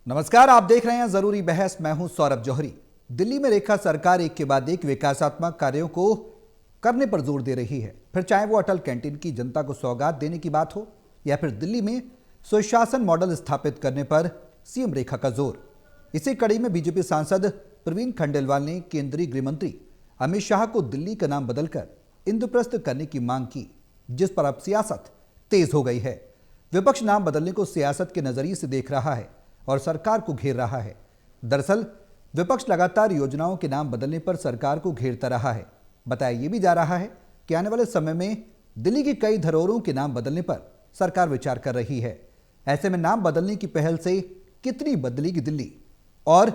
नमस्कार, आप देख रहे हैं जरूरी बहस। मैं हूं सौरभ जौहरी। दिल्ली में रेखा सरकार एक के बाद एक विकासात्मक कार्यों को करने पर जोर दे रही है। फिर चाहे वो अटल कैंटीन की जनता को सौगात देने की बात हो या फिर दिल्ली में सुशासन मॉडल स्थापित करने पर सीएम रेखा का जोर। इसी कड़ी में बीजेपी सांसद प्रवीण खंडेलवाल ने केंद्रीय गृह मंत्री अमित शाह को दिल्ली का नाम बदलकर इंद्रप्रस्थ करने की मांग की, जिस पर अब सियासत तेज हो गई है। विपक्ष नाम बदलने को सियासत के नजरिए से देख रहा है और सरकार को घेर रहा है। दरअसल विपक्ष लगातार योजनाओं के नाम बदलने पर सरकार को घेरता रहा है। बताया यह भी जा रहा है कि आने वाले समय में दिल्ली की कई धरोहरों के नाम बदलने पर सरकार विचार कर रही है। ऐसे में नाम बदलने की पहल से कितनी बदलेगी दिल्ली और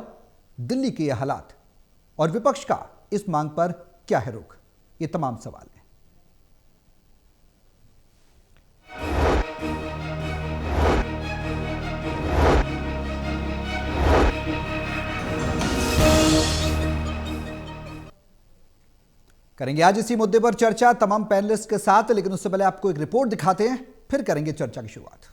दिल्ली के ये हालात, और विपक्ष का इस मांग पर क्या है रुख, ये तमाम सवाल हैं। करेंगे आज इसी मुद्दे पर चर्चा तमाम पैनलिस्ट के साथ, लेकिन उससे पहले आपको एक रिपोर्ट दिखाते हैं, फिर करेंगे चर्चा की शुरुआत।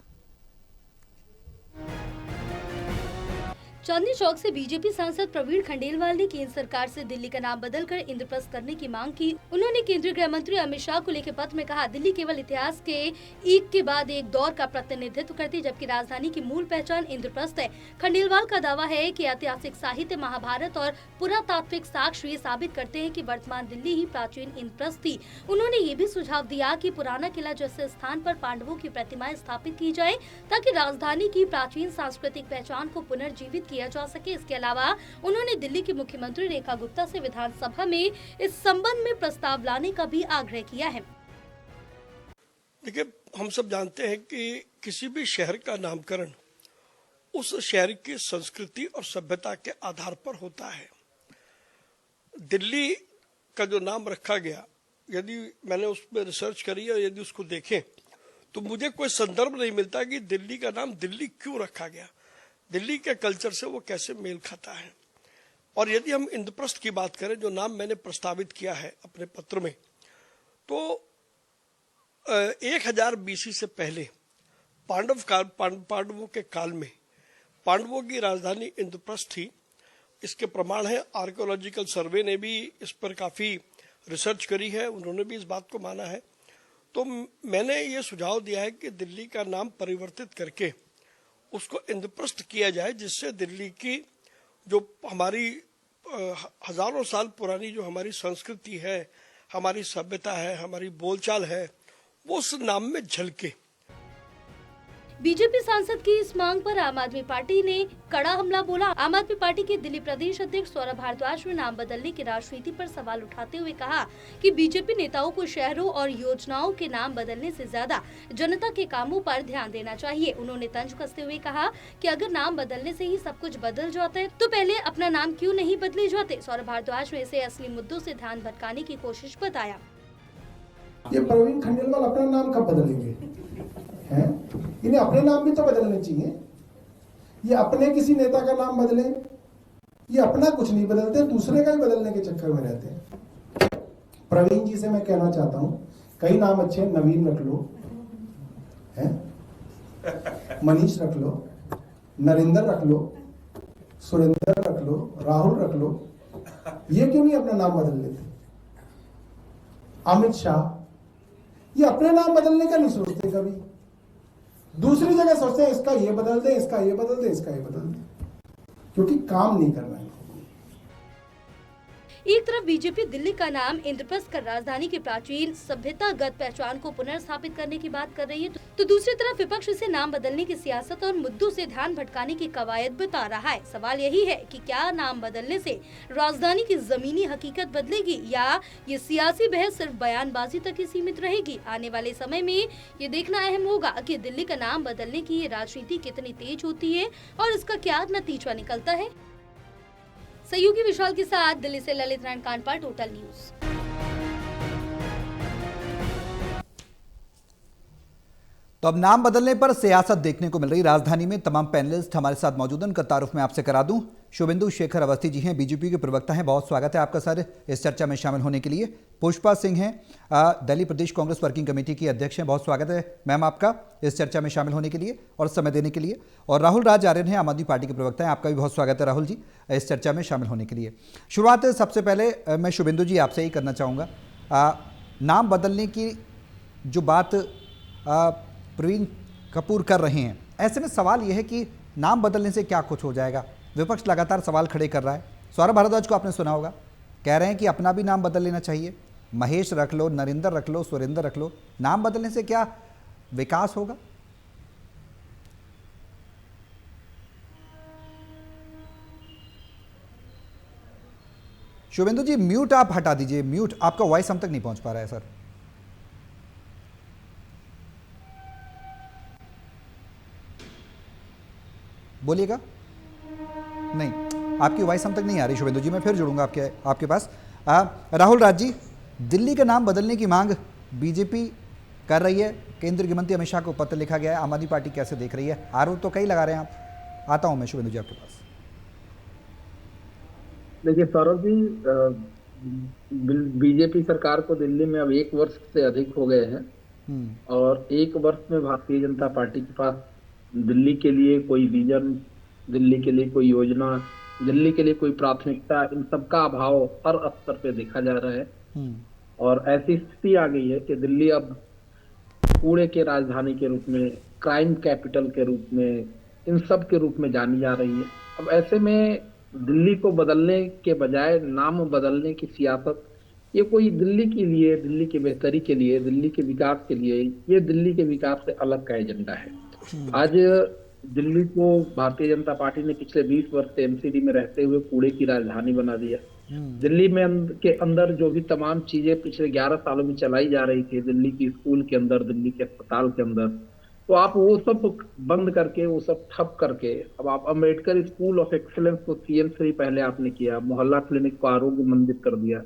चांदनी चौक से बीजेपी सांसद प्रवीण खंडेलवाल ने केंद्र सरकार से दिल्ली का नाम बदलकर इंद्रप्रस्थ करने की मांग की। उन्होंने केंद्रीय गृह मंत्री अमित शाह को लिखे पत्र में कहा, दिल्ली केवल इतिहास के एक के बाद एक दौर का प्रतिनिधित्व करती है, जबकि राजधानी की मूल पहचान इंद्रप्रस्थ है। खंडेलवाल का दावा है कि ऐतिहासिक साहित्य, महाभारत और पुरातात्विक साक्ष्य ये साबित करते हैं कि वर्तमान दिल्ली ही प्राचीन इंद्रप्रस्थ थी। उन्होंने ये भी सुझाव दिया कि पुराना किला जैसे स्थान पर पांडवों की प्रतिमाएं स्थापित की जाए, ताकि राजधानी की प्राचीन सांस्कृतिक पहचान को पुनर्जीवित किया जा सके। इसके अलावा उन्होंने दिल्ली की मुख्यमंत्री रेखा गुप्ता से विधानसभा में इस संबंध में प्रस्ताव लाने का भी आग्रह किया है। देखिए, हम सब जानते हैं कि किसी भी शहर का नामकरण उस शहर की संस्कृति और सभ्यता के आधार पर होता है। दिल्ली का जो नाम रखा गया, यदि मैंने उस पर रिसर्च करी और यदि उसको देखें तो मुझे कोई संदर्भ नहीं मिलता कि दिल्ली का नाम दिल्ली क्यों रखा गया, दिल्ली के कल्चर से वो कैसे मेल खाता है। और यदि हम इंद्रप्रस्थ की बात करें, जो नाम मैंने प्रस्तावित किया है अपने पत्र में, तो 1000 BC से पहले पांडवों के काल में पांडवों की राजधानी इंद्रप्रस्थ थी। इसके प्रमाण है, आर्कियोलॉजिकल सर्वे ने भी इस पर काफी रिसर्च करी है, उन्होंने भी इस बात को माना है। तो मैंने ये सुझाव दिया है कि दिल्ली का नाम परिवर्तित करके उसको इंद्रप्रस्थ किया जाए, जिससे दिल्ली की जो हमारी हजारों साल पुरानी जो हमारी संस्कृति है, हमारी सभ्यता है, हमारी बोलचाल है, वो उस नाम में झलके। बीजेपी सांसद की इस मांग पर आम आदमी पार्टी ने कड़ा हमला बोला। आम आदमी पार्टी के दिल्ली प्रदेश अध्यक्ष सौरभ भारद्वाज ने नाम बदलने की राजनीति पर सवाल उठाते हुए कहा कि बीजेपी नेताओं को शहरों और योजनाओं के नाम बदलने से ज्यादा जनता के कामों पर ध्यान देना चाहिए। उन्होंने तंज कसते हुए कहा कि अगर नाम बदलने से ही सब कुछ बदल जाता है तो पहले अपना नाम क्यों नहीं बदले जाते। सौरभ भारद्वाज ने इसे असली मुद्दों से ध्यान भटकाने की कोशिश बताया। ये प्रवीण खंडेलवाल अपना नाम कब बदलेंगे? हैं? इन्हें अपने नाम भी तो बदलने चाहिए। ये अपने किसी नेता का नाम बदले, ये अपना कुछ नहीं बदलते, दूसरे का ही बदलने के चक्कर में रहते हैं। प्रवीण जी से मैं कहना चाहता हूं, कई नाम अच्छे, नवीन रख लो, हैं? मनीष रख लो, नरेंद्र रख लो, सुरेंद्र रख लो, राहुल रख लो, ये क्यों नहीं अपना नाम बदल लेते? अमित शाह, ये अपने नाम बदलने का नहीं सोचते, कभी दूसरी जगह सोचते हैं इसका ये बदल दे, इसका ये बदल दे, इसका ये बदल दे, क्योंकि काम नहीं करना है। एक तरफ बीजेपी दिल्ली का नाम इंद्रप्रस्थ कर राजधानी की प्राचीन सभ्यतागत पहचान को पुनर्स्थापित करने की बात कर रही है, तो दूसरी तरफ विपक्ष इसे नाम बदलने की सियासत और मुद्दों से ध्यान भटकाने की कवायद बता रहा है। सवाल यही है कि क्या नाम बदलने से राजधानी की जमीनी हकीकत बदलेगी या ये सियासी बहस सिर्फ बयानबाजी तक ही सीमित रहेगी। आने वाले समय में ये देखना अहम होगा कि दिल्ली का नाम बदलने की ये राजनीति कितनी तेज होती है और इसका क्या नतीजा निकलता है। सहयोगी विशाल के साथ दिल्ली से ललित नारायण कांडपाल, टोटल न्यूज। तो अब नाम बदलने पर सियासत देखने को मिल रही। राजधानी में तमाम पैनलिस्ट हमारे साथ मौजूद हैं। उनका तारुफ मैं आपसे करा दूं। शुभेंदु शेखर अवस्थी जी हैं, बीजेपी के प्रवक्ता हैं। बहुत स्वागत है आपका सर इस चर्चा में शामिल होने के लिए। पुष्पा सिंह हैं, दिल्ली प्रदेश कांग्रेस वर्किंग कमेटी की अध्यक्ष हैं। बहुत स्वागत है मैम आपका इस चर्चा में शामिल होने के लिए और समय देने के लिए। और राहुल राज आर्यन हैं, आम आदमी पार्टी के प्रवक्ता हैं। आपका भी बहुत स्वागत है राहुल जी इस चर्चा में शामिल होने के लिए। शुरुआत सबसे पहले मैं शुभेंदु जी आपसे ही करना चाहूँगा। नाम बदलने की जो बात प्रवीण कपूर कर रहे हैं, ऐसे में सवाल यह है कि नाम बदलने से क्या कुछ हो जाएगा। विपक्ष लगातार सवाल खड़े कर रहा है। सौरभ भारद्वाज को आपने सुना होगा, कह रहे हैं कि अपना भी नाम बदल लेना चाहिए। महेश रख लो, नरेंद्र रख लो, सुरेंद्र रख लो। नाम बदलने से क्या विकास होगा? शुभेंदु जी म्यूट आप हटा दीजिए, म्यूट, आपका वॉइस हम तक नहीं पहुंच पा रहा है सर। बोलिएगा। नहीं, आपकी वॉइस हम तक नहीं आ रही शुभेंदु जी। मैं फिर जुड़ूंगा आपके पास। राहुल राज जी, दिल्ली का नाम बदलने की मांग बीजेपी कर रही है। केंद्रीय गृह मंत्री अमित शाह को पत्र लिखा गया है। आम आदमी पार्टी कैसे देख रही है? आरोप तो कई लगा रहे हैं आप। आता हूं मैं शुभेंदु जी आपके पास। देखिए सौरभ जी, बीजेपी सरकार को दिल्ली में अब 1 वर्ष से अधिक हो गए हैं और 1 वर्ष में भारतीय जनता पार्टी के पास दिल्ली के लिए कोई विजन, दिल्ली के लिए कोई योजना, दिल्ली के लिए कोई प्राथमिकता, इन सबका अभाव हर स्तर पे देखा जा रहा है। और ऐसी स्थिति आ गई है कि दिल्ली अब कूड़े के राजधानी के रूप में, क्राइम कैपिटल के रूप में, इन सब के रूप में जानी जा रही है। अब ऐसे में दिल्ली को बदलने के बजाय नाम बदलने की सियासत, ये कोई दिल्ली के लिए, दिल्ली की बेहतरी के लिए, दिल्ली के विकास के लिए, ये दिल्ली के विकास से अलग का एजेंडा है। आज दिल्ली को भारतीय जनता पार्टी ने पिछले 20 वर्ष से एमसीडी में रहते हुए कूड़े की राजधानी बना दिया। दिल्ली में के अंदर जो भी तमाम चीजें पिछले 11 सालों में चलाई जा रही थी, दिल्ली की स्कूल के अंदर, दिल्ली के अस्पताल के अंदर, तो आप वो सब बंद करके, वो सब ठप करके, अब आप अम्बेडकर स्कूल ऑफ एक्सीलेंस को CM3 पहले आपने किया, मोहल्ला क्लिनिक को आरोग्य मंदिर कर दिया।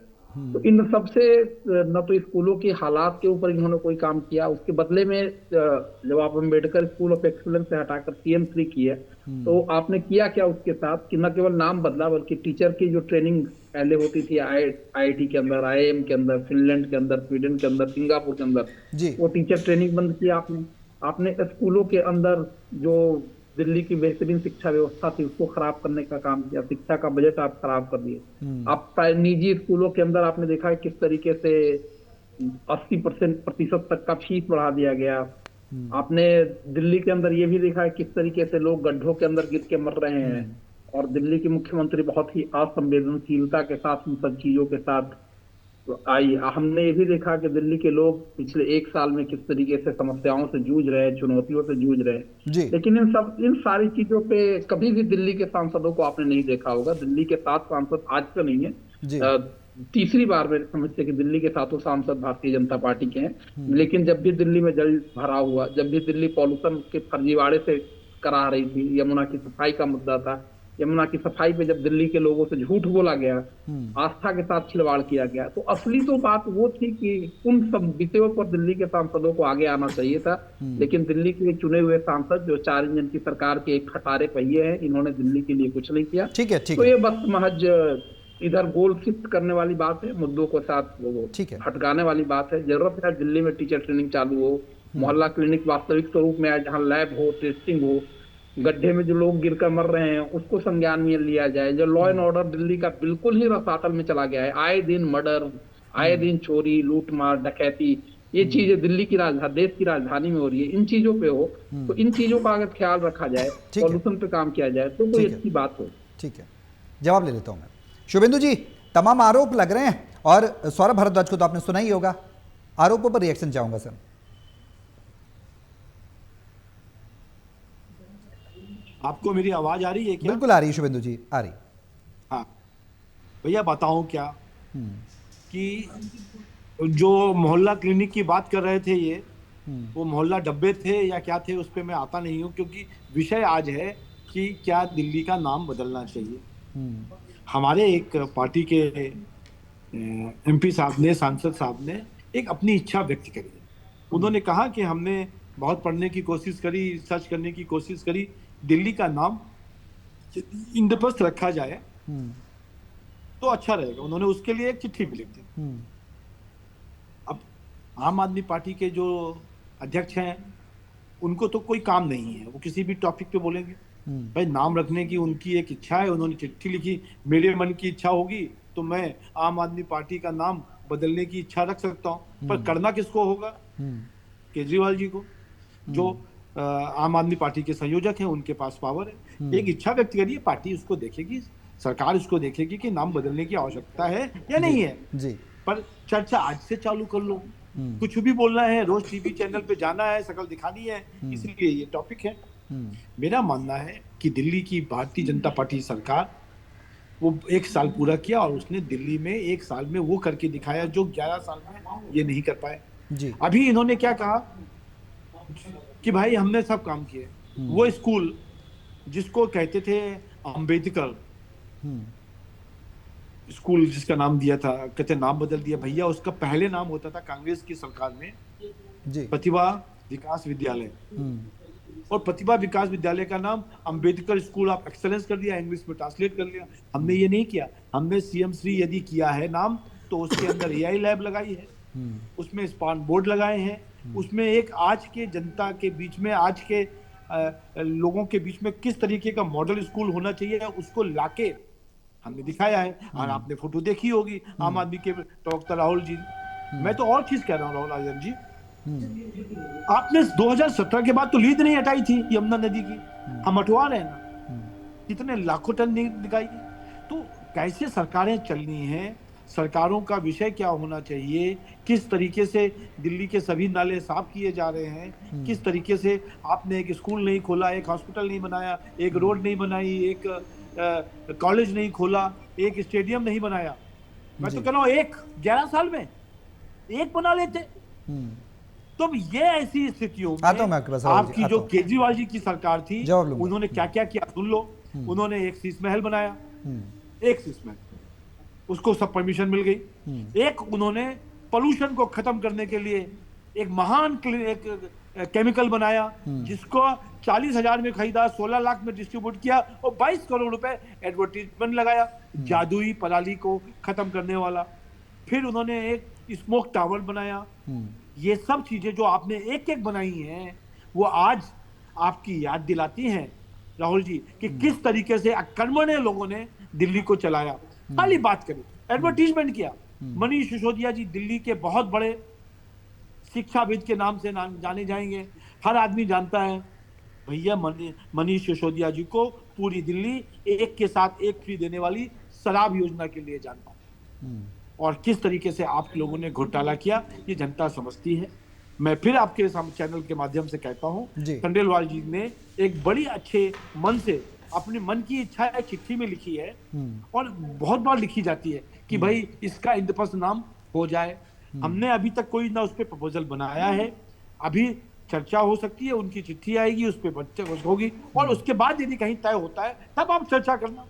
तो इन सबसे न तो स्कूलों के हालात के ऊपर इन्होंने कोई काम किया, उसके बदले में जब आप अम्बेडकर स्कूल ऑफ एक्सीलेंस से हटाकर CM3 किया, तो आपने किया क्या उसके साथ कि न केवल नाम बदला बल्कि टीचर की जो ट्रेनिंग पहले होती थी IIT के अंदर, IIM के अंदर, फिनलैंड के अंदर, स्वीडन के अंदर, सिंगापुर के अंदर, वो टीचर ट्रेनिंग बंद किया आपने स्कूलों के अंदर जो दिल्ली की बेहतरीन शिक्षा व्यवस्था थी उसको खराब करने का काम किया। शिक्षा का बजट आप खराब कर दिए। आप निजी स्कूलों के अंदर आपने देखा है किस तरीके से 80% तक का फीस बढ़ा दिया गया। आपने दिल्ली के अंदर ये भी देखा है किस तरीके से लोग गड्ढों के अंदर गिर के मर रहे हैं और दिल्ली की मुख्यमंत्री बहुत ही असंवेदनशीलता के साथ इन सब चीजों के साथ आई। हमने ये भी देखा कि दिल्ली के लोग पिछले 1 साल में किस तरीके से समस्याओं से जूझ रहे हैं, चुनौतियों से जूझ रहे हैं। लेकिन इन सारी चीजों पे कभी भी दिल्ली के सांसदों को आपने नहीं देखा होगा। दिल्ली के 7 सांसद आज तो नहीं है, तीसरी बार मेरे समझ से कि दिल्ली के 7 सांसद भारतीय जनता पार्टी के हैं। लेकिन जब भी दिल्ली में जल भराव हुआ, जब भी दिल्ली पॉल्यूशन के फर्जीवाड़े से करा रही थी, यमुना की सफाई का मुद्दा था, यमुना की सफाई पे जब दिल्ली के लोगों से झूठ बोला गया, आस्था के साथ खिलवाड़ किया गया, तो असली तो बात वो थी कि उन सब विषयों पर दिल्ली के सांसदों को आगे आना चाहिए था। लेकिन दिल्ली के चुने हुए सांसद जो 4 इंजन की सरकार के एक खटारे पहिए हैं, इन्होंने दिल्ली के लिए कुछ नहीं किया। ठीक है। तो ये बस महज इधर गोल शिफ्ट करने वाली बात है, मुद्दों को साथ वो हटकाने वाली बात है। जरूरत है दिल्ली में टीचर ट्रेनिंग चालू हो, मोहल्ला क्लिनिक वास्तविक स्वरूप में आए, जहाँ लैब हो, टेस्टिंग हो, गड्ढे में जो लोग गिरकर मर रहे हैं उसको संज्ञान में लिया जाए। जो लॉ एंड ऑर्डर दिल्ली का बिल्कुल ही रसातल में चला गया है, आए दिन मर्डर, आए दिन चोरी, लूटमार, डकैती, ये चीजें दिल्ली की राजधानी, देश की राजधानी में हो रही है। इन चीजों पे हो तो इन चीजों का अगर ख्याल रखा जाए, पॉल्यूशन पे काम किया जाए तो कोई अच्छी बात हो। ठीक है, जवाब ले लेता हूं मैं। शुभेंदु जी, तमाम आरोप लग रहे हैं और सौरभ भारद्वाज को तो आपने सुना ही होगा, आरोपों पर रिएक्शन चाहूंगा सर। आपको मेरी आवाज आ रही है क्या? बिल्कुल आ रही है शुभेंदु जी, आ रही। हाँ भैया, बताऊं क्या कि जो मोहल्ला क्लिनिक की बात कर रहे थे ये, वो मोहल्ला डब्बे थे या क्या थे उस पर मैं आता नहीं हूँ, क्योंकि विषय आज है कि क्या दिल्ली का नाम बदलना चाहिए। हमारे एक पार्टी के MP साहब ने, सांसद साहब ने एक अपनी इच्छा व्यक्त करी। उन्होंने कहा कि हमने बहुत पढ़ने की कोशिश करी, रिसर्च करने की कोशिश करी, दिल्ली का नाम इंद्रप्रस्थ रखा जाए तो अच्छा रहेगा। उन्होंने उसके लिए एक चिट्ठी भी लिख दी। अब आम आदमी पार्टी के जो अध्यक्ष हैं उनको तो कोई काम नहीं है, वो किसी भी टॉपिक पे बोलेंगे। भाई नाम रखने की उनकी एक इच्छा है, उन्होंने चिट्ठी लिखी, मेरे मन की इच्छा होगी तो मैं आम आदमी पार्टी का नाम बदलने की इच्छा रख सकता हूँ, पर करना किसको होगा? केजरीवाल जी को, जो आम आदमी पार्टी के संयोजक हैं, उनके पास पावर है। एक इच्छा व्यक्त करिए, पार्टी उसको देखेगी, सरकार उसको देखेगी कि नाम बदलने की आवश्यकता है या नहीं है। जी। पर चर्चा आज से चालू कर लो, कुछ भी बोलना है, रोज टीवी चैनल पे जाना है, शक्ल दिखानी है, इसलिए ये टॉपिक है। मेरा मानना है कि दिल्ली की भारतीय जनता पार्टी सरकार वो 1 साल पूरा किया और उसने दिल्ली में 1 साल में वो करके दिखाया जो 11 साल में ये नहीं कर पाए। जी। अभी इन्होंने क्या कहा कि भाई हमने सब काम किए। वो स्कूल जिसको कहते थे अंबेडकर स्कूल, जिसका नाम दिया था, कहते नाम बदल दिया भैया, उसका पहले नाम होता था कांग्रेस की सरकार में जी। प्रतिभा विकास विद्यालय, और प्रतिभा विकास विद्यालय का नाम अंबेडकर स्कूल ऑफ एक्सेलेंस कर दिया, इंग्लिश में ट्रांसलेट कर लिया। हमने ये नहीं किया, हमने सीएम श्री यदि किया है नाम तो उसके अंदर एआई लैब लगाई है, उसमें स्मार्ट बोर्ड लगाए हैं, उसमें एक आज के जनता के बीच में, आज के लोगों के बीच में किस तरीके का मॉडल स्कूल होना चाहिए उसको लाके हमने दिखाया है। और आपने फोटो देखी होगी आम आदमी के प्रवक्ता राहुल जी। मैं तो और चीज कह रहा हूँ राहुल राजन जी, आपने 2017 के बाद तो लीड नहीं हटाई थी यमुना नदी की, हम हटवा रहे हैं ना, कितने लाखों टन नहीं दिखाई। तो कैसे सरकारें चलनी हैं, सरकारों का विषय क्या होना चाहिए, किस तरीके से दिल्ली के सभी नाले साफ किए जा रहे हैं, किस तरीके से आपने एक स्कूल नहीं खोला, एक हॉस्पिटल नहीं बनाया, एक रोड नहीं बनाई, एक कॉलेज नहीं खोला, एक स्टेडियम नहीं बनाया। मैं तो कह रहा हूँ 11 साल में एक बना लेते। तो ये ऐसी स्थितियों में आपकी जो केजरीवाल जी की सरकार थी उन्होंने क्या क्या किया सुन लो। उन्होंने एक शीश महल बनाया, एक शीश महल, उसको सब परमिशन मिल गई। एक उन्होंने पोल्यूशन को खत्म करने के लिए एक महान एक केमिकल बनाया जिसको 40,000 में खरीदा, 16 लाख में डिस्ट्रीब्यूट किया और 22 करोड़ रुपए एडवर्टीजमेंट लगाया, जादुई पराली को खत्म करने वाला। फिर उन्होंने एक स्मोक टावर बनाया। ये सब चीजें जो आपने एक एक बनाई हैं वो आज आपकी याद दिलाती हैं राहुल जी कि किस तरीके से अकर्मण्य लोगों ने दिल्ली को चलाया। खाली बात करें, एडवर्टीजमेंट किया। मनीष सिसोदिया जी दिल्ली के बहुत बड़े शिक्षाविद के नाम से जाने जाएंगे, हर आदमी जानता है। भैया मनीष सिसोदिया जी को पूरी दिल्ली एक के साथ एक फ्री देने वाली शराब योजना के लिए जानता है, और किस तरीके से आप लोगों ने घोटाला किया ये जनता समझती है। मैं फिर आपके चैनल के माध्यम से कहता हूं, खंडेलवाल जी ने एक बड़ी अच्छे मन से अपने मन की इच्छा एक चिट्ठी में लिखी है और बहुत बार लिखी जाती है कि भाई इसका इंद्रप्रस्थ नाम हो जाए। हमने अभी तक कोई ना उस पर प्रपोजल बनाया है, अभी चर्चा हो सकती है, उनकी चिट्ठी आएगी, उस पर होगी और उसके बाद यदि कहीं तय होता है तब आप चर्चा करना।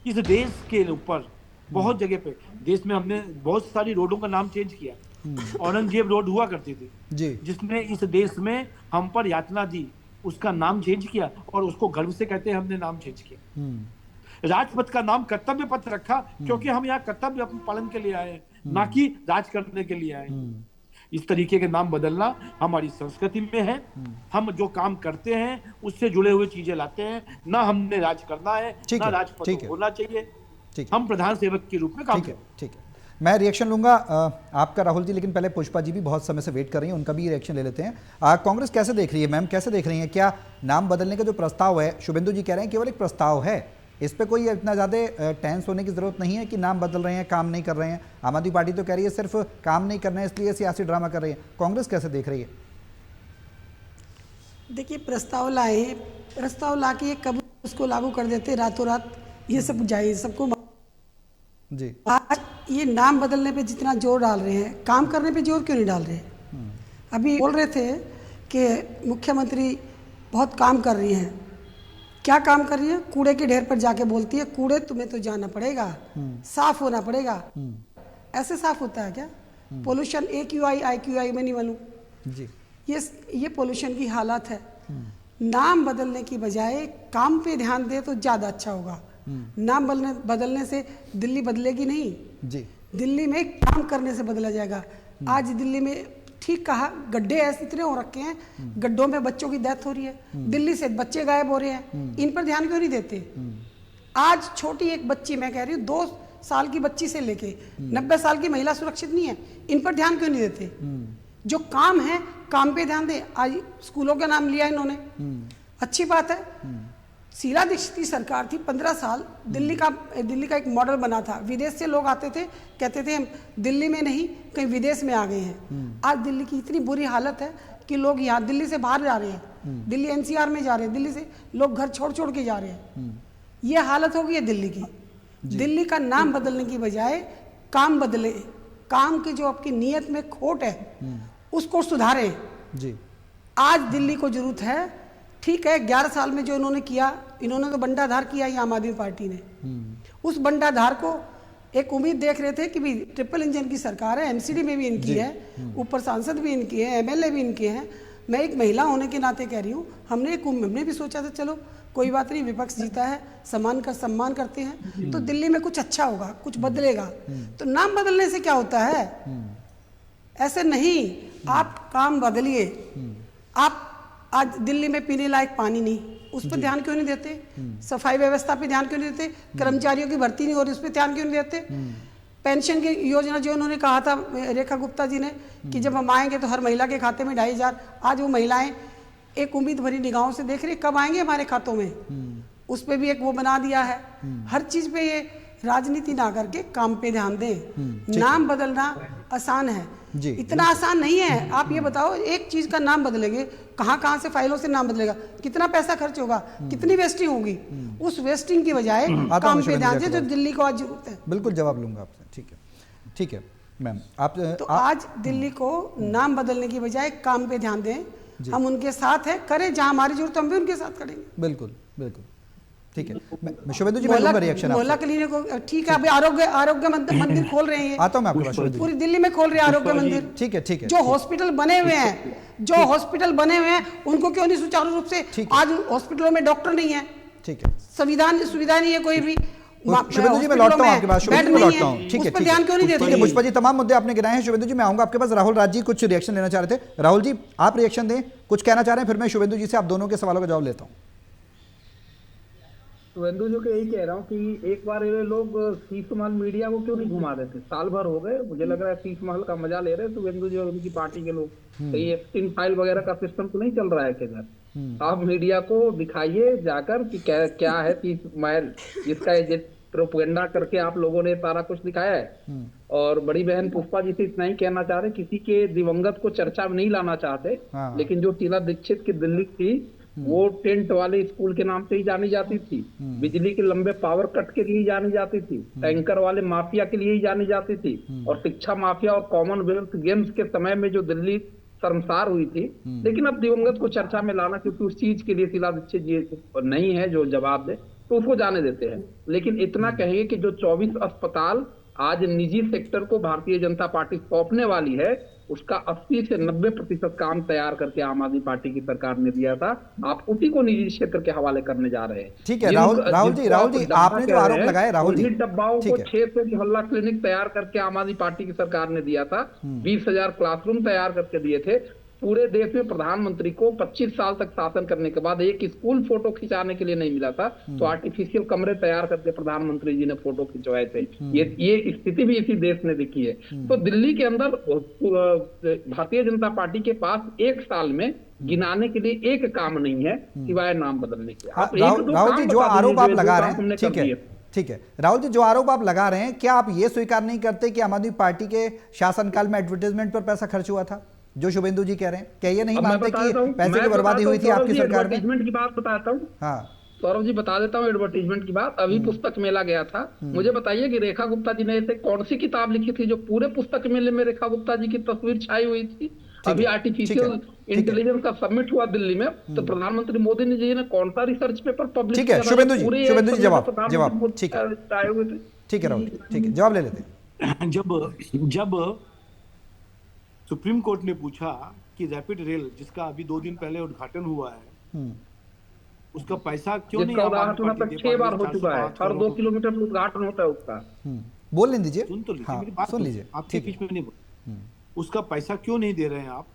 इस देश के ऊपर बहुत जगह पे देश में हमने बहुत सारी रोडों का नाम चेंज किया। औरंगजेब रोड हुआ करती थी जिसने इस देश में हम पर यातना दी, उसका नाम चेंज किया और उसको गर्व से कहते हैं हमने नाम चेंज किया। राजपथ का नाम कर्तव्य पथ रखा क्योंकि हम यहाँ कर्तव्य अपने पालन के लिए आए, ना कि राज करने के लिए आए। इस तरीके के नाम बदलना हमारी संस्कृति में है। हम जो काम करते हैं उससे जुड़े हुए चीजें लाते हैं, ना हमने राज करना है ना राजपथ होना चाहिए। हम प्रधान सेवक के रूप में काम करें। ठीक है, मैं रिएक्शन लूंगा आपका राहुल जी, लेकिन पहले पुष्पा जी भी बहुत समय से वेट कर रही हैं, उनका भी रिएक्शन ले लेते हैं। कांग्रेस कैसे देख रही है मैम, कैसे देख रही हैं? क्या नाम बदलने का जो प्रस्ताव है, शुभेंदु जी कह रहे हैं केवल एक प्रस्ताव है, इस पर कोई इतना ज़्यादा टेंस होने की जरूरत नहीं है कि नाम बदल रहे हैं, काम नहीं कर रहे हैं। आम आदमी पार्टी तो कह रही है सिर्फ काम नहीं करना है इसलिए सियासी ड्रामा कर रही है। कांग्रेस कैसे देख रही है? देखिए, प्रस्ताव लाए, प्रस्ताव ला के कब उसको लागू कर देते रातों रात, ये सब जाए सबको जी। आज ये नाम बदलने पे जितना जोर डाल रहे हैं, काम करने पे जोर क्यों नहीं डाल रहे हैं? अभी बोल रहे थे कि मुख्यमंत्री बहुत काम कर रही हैं। क्या काम कर रही है? कूड़े के ढेर पर जाके बोलती है कूड़े तुम्हें तो जाना पड़ेगा, साफ होना पड़ेगा। ऐसे साफ होता है क्या? पोल्यूशन AQI IQI में नहीं मालूम जी। ये पोल्यूशन की हालत है। नाम बदलने की बजाय काम पे ध्यान दे तो ज़्यादा अच्छा होगा। नाम बदलने से दिल्ली बदलेगी नहीं जी। दिल्ली में काम करने से बदला जाएगा। आज दिल्ली में ठीक कहा, गड्ढे ऐसे इतने हो रखे हैं, गड्ढों में बच्चों की डेथ हो रही है, दिल्ली से बच्चे गायब हो रहे हैं, इन पर ध्यान क्यों नहीं देते? आज छोटी एक बच्ची, मैं कह रही हूँ 2 साल की बच्ची से लेके 90 साल की महिला सुरक्षित नहीं है, इन पर ध्यान क्यों नहीं देते? जो काम है काम पे ध्यान दे। आज स्कूलों का नाम लिया इन्होंने, अच्छी बात है। शीला दीक्षित की सरकार थी 15 साल, दिल्ली का एक मॉडल बना था। विदेश से लोग आते थे, कहते थे हम दिल्ली में नहीं कहीं विदेश में आ गए हैं। आज दिल्ली की इतनी बुरी हालत है कि लोग यहाँ दिल्ली से बाहर जा रहे हैं, दिल्ली एनसीआर में जा रहे हैं, दिल्ली से लोग घर छोड़ के जा रहे हैं। ये हालत हो गई है दिल्ली की। दिल्ली का नाम बदलने की बजाय काम बदले, काम की जो आपकी नीयत में खोट है उसको सुधारें जी। आज दिल्ली को जरूरत है। ठीक है, 11 साल में जो इन्होंने किया, इन्होंने तो बंटाधार किया ही आम आदमी पार्टी ने। उस बंटाधार को एक उम्मीद देख रहे थे कि भी ट्रिपल इंजन की सरकार है, एमसीडी में भी इनकी है, ऊपर सांसद भी इनकी है, एमएलए भी इनके हैं। मैं एक महिला होने के नाते कह रही हूँ, हमने भी सोचा था चलो कोई बात नहीं, विपक्ष जीता है, सम्मान करते हैं तो दिल्ली में कुछ अच्छा होगा, कुछ बदलेगा। तो नाम बदलने से क्या होता है? ऐसे नहीं, आप काम बदलिए। आप आज दिल्ली में पीने लायक पानी नहीं, उस पर ध्यान क्यों नहीं देते? सफाई व्यवस्था पे ध्यान क्यों नहीं देते? कर्मचारियों की भर्ती नहीं हो रही, उस पर ध्यान क्यों नहीं देते? पेंशन की योजना जो उन्होंने कहा था रेखा गुप्ता जी ने कि जब हम आएंगे तो हर महिला के खाते में 2,500, आज वो महिलाएं एक उम्मीद भरी निगाहों से देख रही कब आएंगे हमारे खातों में, उस पर भी एक वो बना दिया है। हर चीज पे ये राजनीति ना करके काम पे ध्यान दें। नाम बदलना आसान है जी, इतना आसान नहीं है। आप ये बताओ, एक चीज का नाम बदलेंगे, कहाँ से फाइलों से नाम बदलेगा, कितना पैसा खर्च होगा, कितनी वेस्टिंग होगी? उस वेस्टिंग की बजाय काम पे ध्यान दें जो दिल्ली को आज जरूरत है। बिल्कुल जवाब लूंगा आपसे। ठीक है मैम, आप तो आज दिल्ली को नाम बदलने की बजाय काम पे ध्यान दें। हम उनके साथ हैं, करें जहां हमारी जरूरत हम भी उनके साथ करेंगे। बिल्कुल ठीक है। मैं शुभेंदु जी, मैं लूंगा रिएक्शन मोहल्ला क्लिनिक को ठीक है, अभी आरोग्य मंदिर खोल रहे हैं, आता हूं मैं आपके पास शुभेंदु जी। पूरी दिल्ली में खोल रहे हैं आरोग्य मंदिर। ठीक है। जो हॉस्पिटल बने हुए हैं उनको क्यों नहीं सुचारू रूप से? आज हॉस्पिटलों में डॉक्टर नहीं है, ठीक है, सुविधा नहीं है कोई भी। शुभेंदु जी मैं लौटता हूं आपके पास, शुभेंदु जी मैं लौटता हूं। ठीक है, ध्यान क्यों नहीं देते? पुष्पा जी तमाम मुद्दे आपने गिनाए हैं। शुभेंदु जी मैं आऊंगा आपके पास। राहुल राज जी कुछ रिएक्शन लेना चाह रहे थे। राहुल जी आप रिएक्शन दें, कुछ कहना चाह रहे हैं, फिर मैं शुभेंदु जी से आप दोनों के सवालों का जवाब लेता हूं। शुभेंदु जी को यही कह रहा हूँ कि एक बार ये लोग शीश महल मीडिया को क्यों नहीं घुमा देते? साल भर हो गए, मुझे लग रहा है शीश महल का मजा ले रहे हैं शुभेंदु जी और उनकी पार्टी के लोग। तो ये इन फाइल वगैरह का सिस्टम तो नहीं चल रहा है किधर? आप मीडिया को दिखाइए जाकर कि क्या है शीश महल, जिसका प्रोपेगेंडा करके आप लोगों ने सारा कुछ दिखाया है। और बड़ी बहन पुष्पा जी से इतना ही कहना चाह रहे, किसी के दिवंगत को चर्चा में नहीं लाना चाहते, लेकिन जो शीला दीक्षित की दिल्ली थी वो टेंट वाले स्कूल के नाम से ही जानी जाती थी, बिजली के लंबे पावर कट के लिए जानी जाती थी, टैंकर वाले माफिया के लिए ही जानी जाती थी, और शिक्षा माफिया और कॉमनवेल्थ गेम्स के समय में जो दिल्ली शर्मसार हुई थी। लेकिन अब दिवंगत को चर्चा में लाना, क्योंकि उस चीज के लिए शीला दीक्षित जी नहीं है जो जवाब दे, तो उसको जाने देते हैं। लेकिन इतना कहिए कि जो 24 अस्पताल आज निजी सेक्टर को भारतीय जनता पार्टी सौंपने वाली है, उसका 80 से 90% काम तैयार करके आम आदमी पार्टी की सरकार ने दिया था। आप उसी को निजी क्षेत्र के हवाले करने जा रहे हैं। ठीक है राहुल जी आपने जो आरोप लगाए, राहुल जी डब्बाओं को 600 मोहल्ला क्लिनिक तैयार करके आम आदमी पार्टी की सरकार ने दिया था, 20,000 क्लासरूम तैयार करके दिए थे। पूरे देश में प्रधानमंत्री को 25 साल तक शासन करने के बाद एक स्कूल फोटो खिंचाने के लिए नहीं मिला था, तो आर्टिफिशियल कमरे तैयार करके प्रधानमंत्री जी ने फोटो खिंचवाए थे। ये स्थिति भी इसी देश ने देखी है। तो दिल्ली के अंदर भारतीय जनता पार्टी के पास एक साल में गिनाने के लिए एक काम नहीं है सिवाय नाम बदलने के। राहुल जी जो आरोप आप लगा रहे हैं, ठीक है राहुल जी जो आरोप आप लगा रहे हैं, क्या आप ये स्वीकार नहीं करते कि आम आदमी पार्टी के शासनकाल में एडवर्टाइजमेंट पर पैसा खर्च हुआ था, जो शुभेंदु जी कह रहे हैं? क्या ये नहीं मानते कि पैसे की बर्बादी हुई थी आपकी सरकार में? एडवर्टाइजमेंट की बात बताता हूँ। हाँ सौरभ जी बता देता हूँ एडवर्टाइजमेंट की बात। अभी पुस्तक मेला गया था, मुझे बताइए कि रेखा गुप्ता जी ने ऐसे कौन सी किताब लिखी थी जो पूरे पुस्तक मेले में रेखा गुप्ता जी की तस्वीर छाई हुई थी? अभी आर्टिफिशियल इंटेलिजेंस का समिट हुआ दिल्ली में, तो प्रधानमंत्री मोदी जी ने कौन सा रिसर्च पेपर पब्लिश किया? ठीक है शुभेंदु जी जवाब ठीक है राहुल ठीक है जवाब ले लेते हैं। जब सुप्रीम कोर्ट ने पूछा कि कि रैपिड रेल जिसका अभी 2 दिन पहले उद्घाटन हुआ है, हम्म, उसका पैसा क्यों नहीं जिसका आम आदमी उद्घाटन अब पार्टी तक दे 6 पा बार रही हो है? चुका है, 405 हर 2 करोड़ किलोमीटर में उद्घाटन होता है उसका। बोलने दीजिए। सुन तो लीजिए हाँ, मेरी बात, सुन तो लीजिए, आपके ठीक है। बीच में नहीं बोल। उसका पैसा क्यों नहीं दे रहे हैं आप?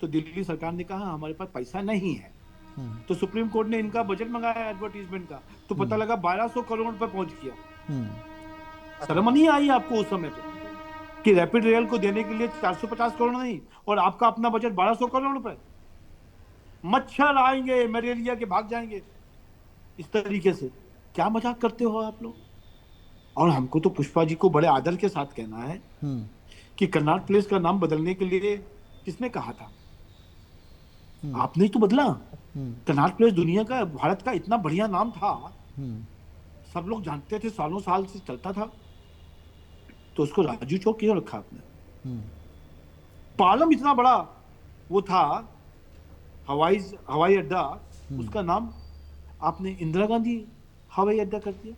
तो दिल्ली सरकार ने कहा हमारे पास पैसा नहीं है, तो सुप्रीम कोर्ट ने इनका बजट मंगाया एडवर्टीजमेंट का, तो पता लगा 1200 करोड़ रुपए पहुंच गया। शर्म नहीं आई आपको उस समय पे कि रैपिड रेल को देने के लिए 450 करोड़ नहीं, और आपका अपना बजट 1200 करोड़ रुपए? मच्छर आएंगे, मलेरिया के भाग जाएंगे इस तरीके से। क्या मजाक करते हो आप लोग? और हमको तो पुष्पा जी को बड़े आदर के साथ कहना है कि कन्नाट प्लेस का नाम बदलने के लिए किसने कहा था? आपने ही तो बदला। कन्नाट प्लेस दुनिया का, भारत का इतना बढ़िया नाम था, सब लोग जानते थे, सालों साल से चलता था, तो उसको राजू चौक क्यों रखा आपने? पालम इतना बड़ा वो था, हवाई अड्डा, उसका नाम आपने इंदिरा गांधी हवाई अड्डा कर दिया।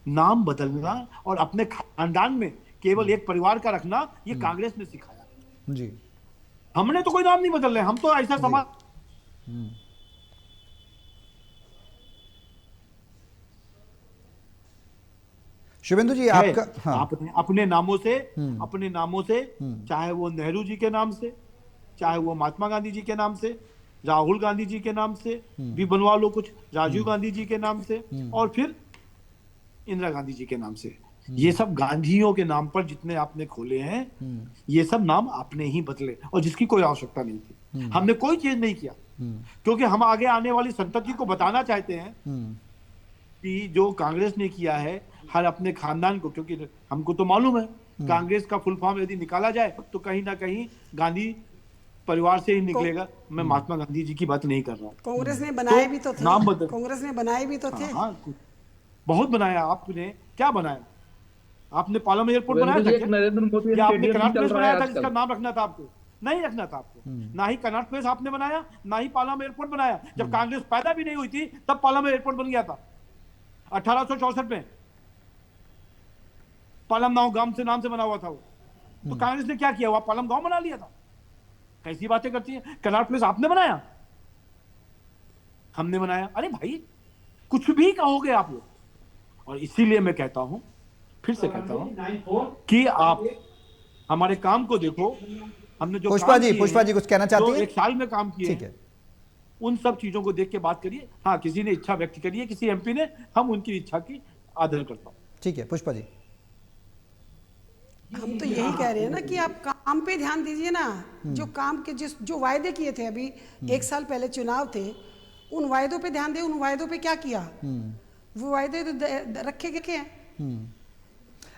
नाम बदलना और अपने खानदान में केवल एक परिवार का रखना, ये कांग्रेस ने सिखाया जी। हमने तो कोई नाम नहीं बदल रहे, हम तो ऐसा समाज। शुभेंदु जी आपका, हाँ, आपने अपने नामों से चाहे वो नेहरू जी के नाम से, चाहे वो महात्मा गांधी जी के नाम से, राहुल गांधी जी के नाम से भी बनवा लो कुछ, राजीव गांधी जी के नाम से, और फिर इंदिरा गांधी जी के नाम से। ये सब गांधीयों के नाम पर जितने आपने खोले हैं, ये सब नाम आपने ही बदले, और जिसकी कोई आवश्यकता नहीं थी। हमने कोई चीज नहीं किया, क्योंकि हम आगे आने वाली संतति को बताना चाहते हैं कि जो कांग्रेस ने किया है हर अपने खानदान को, क्योंकि हमको तो मालूम है कांग्रेस का फुल फॉर्म यदि निकाला जाए तो कहीं ना कहीं गांधी परिवार से ही निकलेगा। मैं महात्मा गांधी जी की बात नहीं कर रहा हूँ। कांग्रेस ने बनाए भी तो थे, नाम बदल, कांग्रेस ने बनाए भी तो थे। हाँ, बहुत बनाया। आपने क्या बनाया? आपने पालम एयरपोर्ट बनाया था नरेंद्र मोदी या आपने स्टेडियम कनॉट चल प्लेस रहा है बनाया था जिसका आजकल। नाम रखना था आपको? नहीं रखना था आपको। ना ही कनॉट प्लेस आपने बनाया, ना ही पालम एयरपोर्ट बनाया। जब कांग्रेस पैदा भी नहीं हुई थी तब पालम एयरपोर्ट बन गया था 1864 में। पालम गांव से नाम से बना हुआ था वो। तो कांग्रेस ने क्या किया? वो पालम गांव बना लिया था। कैसी बातें करती है? कनॉट प्लेस आपने बनाया, हमने बनाया? अरे भाई कुछ भी कहोगे आप लोग। और इसीलिए मैं कहता हूं, फिर से कहता हूं कि आप हमारे काम को देखो। हमने जो पुष्पा जी कुछ कहना चाहती हैं? हैं? 1 साल में काम किए, ठीक है, उन सब चीजों को देख के बात करिए। हाँ, किसी ने इच्छा व्यक्त करी है, किसी एमपी ने, हम उनकी इच्छा की आदर करता हूं। ठीक है पुष्पा जी। हम तो यही कह रहे हैं ना कि आप काम पे ध्यान दीजिए ना। जो काम के जो वायदे किए थे, अभी 1 साल पहले चुनाव थे, उन वायदों पे ध्यान दें। उन वायदों पे क्या किया? वो वायदे तो रखे गए हैं।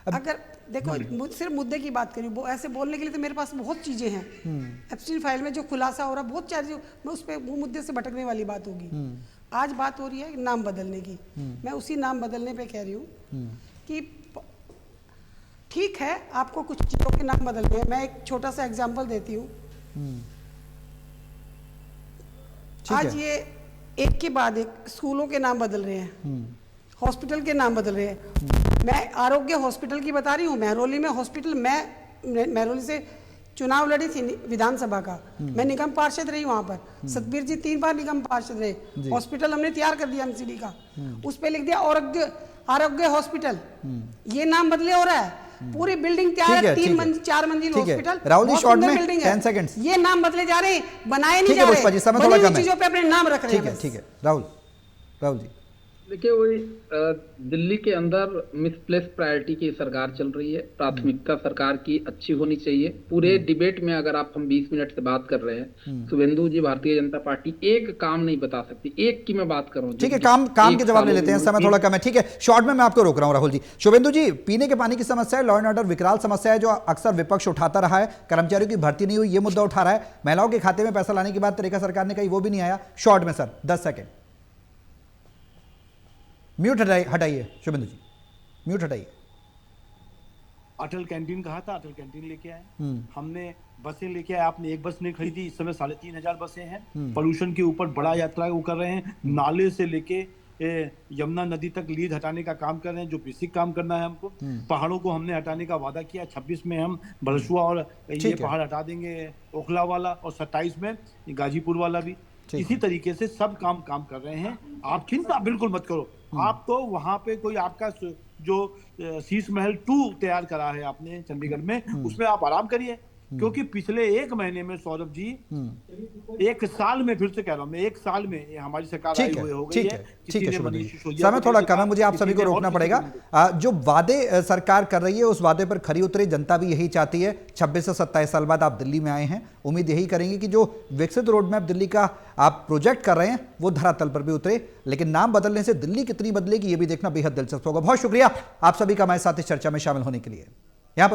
अगर देखो, सिर्फ मुद्दे की बात करी, ऐसे बोलने के लिए तो मेरे पास बहुत चीजें हैं। एप्स्टीन फाइल में जो खुलासा हो रहा, बहुत सारी, मैं उस पे वो मुद्दे से भटकने वाली बात होगी। आज बात हो रही है नाम बदलने की। मैं उसी नाम बदलने पे कह रही हूँ कि ठीक है, आपको कुछ चीजों के नाम बदलने हैं। मैं एक छोटा सा एग्जांपल देती हूँ। आज ये एक के बाद एक स्कूलों के नाम बदल रहे हैं, हॉस्पिटल के नाम बदल रहे हैं। मैं आरोग्य हॉस्पिटल की बता रही हूँ। महरौली में हॉस्पिटल, मैं महरौली से चुनाव लड़ी थी विधानसभा का, मैं निगम पार्षद रही वहां पर। सतबीर जी 3 बार निगम पार्षद रहे। हॉस्पिटल हमने तैयार कर दिया एमसीडी का, उस पे लिख दिया आरोग्य हॉस्पिटल। ये नाम बदले हो रहा है। पूरी बिल्डिंग तैयार है, 4 मंजिल हॉस्पिटल, राहुल जी शॉर्ट में बिल्डिंग 10 सेकंड्स। ये नाम बदले जा रहे हैं, बनाए नहीं जा रहे। बनी हुई चीजों पे अपने नाम रख रहे हैं। ठीक है राहुल जी। देखिए, वही दिल्ली के अंदर मिसप्लेस प्रायोरिटी की सरकार चल रही है। प्राथमिकता सरकार की अच्छी होनी चाहिए। पूरे डिबेट में अगर हम 20 मिनट से बात कर रहे हैं, शुभेंदु जी भारतीय जनता पार्टी एक काम नहीं बता सकती। एक की मैं बात कर रहा हूँ। ठीक है, काम के जवाब ले लेते हैं, समय थोड़ा कम है। ठीक है, शॉर्ट में मैं आपको रोक रहा हूं राहुल जी। शुभेंदु जी, पीने के पानी की समस्या है, लॉ एंड ऑर्डर विकराल समस्या है जो अक्सर विपक्ष उठाता रहा है। कर्मचारियों की भर्ती नहीं हुई, ये मुद्दा उठा रहा है। महिलाओं के खाते में पैसा लाने की बात तरीका सरकार ने कही, वो भी नहीं आया। शॉर्ट में सर 10 सेकेंड। म्यूट हटाइए शुभेंदु जी, म्यूट हटाइए। अटल कैंटीन कहा था, अटल कैंटीन लेके आए। हमने बसें लेके आए, आपने एक बस नहीं खरीदी। इस समय 3500 बसें हैं। पोल्यूशन के ऊपर बड़ा यात्रा वो कर रहे हैं। नाले से लेके यमुना नदी तक लीज हटाने का काम कर रहे हैं, जो बेसिक काम करना है हमको। पहाड़ों को हमने हटाने का वादा किया, 26 में हम भलसुआ और ये पहाड़ हटा देंगे, ओखला वाला, और 27 में गाजीपुर वाला भी। इसी तरीके से सब काम कर रहे हैं। आप चिंता बिल्कुल मत करो। आप तो वहां पे कोई आपका जो शीश महल 2 तैयार करा है आपने चंडीगढ़ में, उसमें आप आराम करिए, क्योंकि पिछले 1 महीने में सौरभ जी, 1 साल में, फिर से कह रहा हूं मैं, 1 साल में हमारी सरकार आई हुए हो गई है। ठीक है शुभम जी, समय थोड़ा कम है, मुझे आप सभी को रोकना पड़ेगा। जो वादे सरकार कर रही है उस वादे पर खरी उतरे, जनता भी यही चाहती है। 26 से 27 साल बाद आप दिल्ली में आए हैं, उम्मीद यही करेंगे कि जो विकसित रोड मैप दिल्ली का आप प्रोजेक्ट कर रहे हैं वो धरातल पर भी उतरे। लेकिन नाम बदलने से दिल्ली कितनी बदलेगी ये भी देखना बेहद दिलचस्प होगा। बहुत शुक्रिया आप सभी का हमारे साथ इस चर्चा में शामिल होने के लिए। यहाँ पर